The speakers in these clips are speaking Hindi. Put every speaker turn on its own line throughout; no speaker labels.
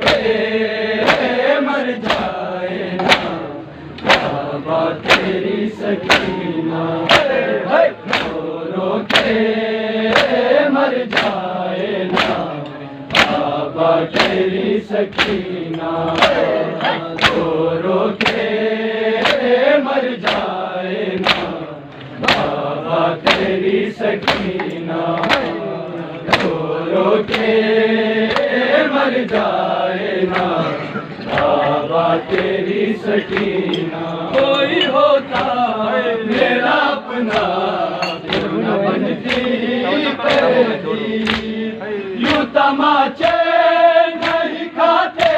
के मर जाए ना बाबा तेरी सकीना, रो के मर जाए ना बाबा तेरी सकीना, रो के मर जाए ना बाबा तेरी सकीना, रो के मर जाए ना बाबा तेरी सकीना। कोई होता है मेरा अपना क्यों न बनती पैदी, यूं तमाचे नहीं खाते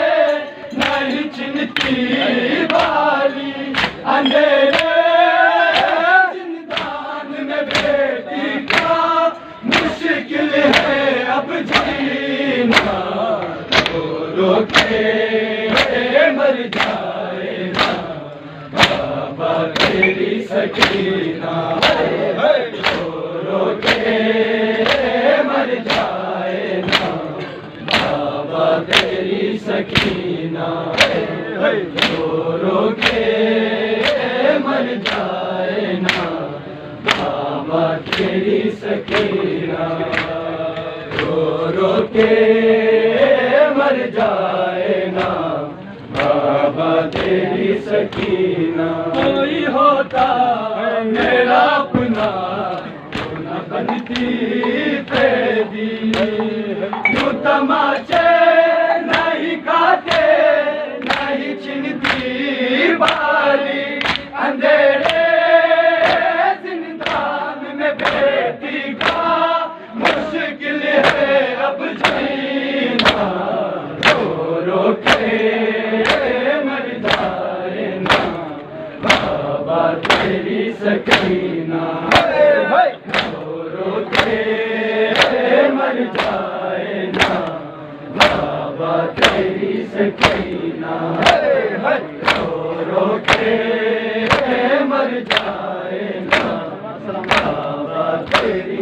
नहीं चिन्हती वाली, अंधेरे जिंदान में बेटी का मुश्किल है अब जीना, रो के मर जाए ना बाबा तेरी सकीना, रो के मर जाए ना बाबा तेरी सकीना, रो के मर जाए ना बाबा तेरी सकीना, रो के मर जाए ना बाबा तेरी सकीना। कोई होता है मेरा अपना क्यों न बनती पैदी, यूं तमाचे नहीं खाते नहीं चिन्हती बाली, अंधेरे जिंदान में बेटी का मुश्किल है अब जीना, रो के मर जाए ना बाबा तेरी सकीना, रो के मर जाए ना बाबा तेरी सकीना, रो के मर जाए ना बाबा तेरी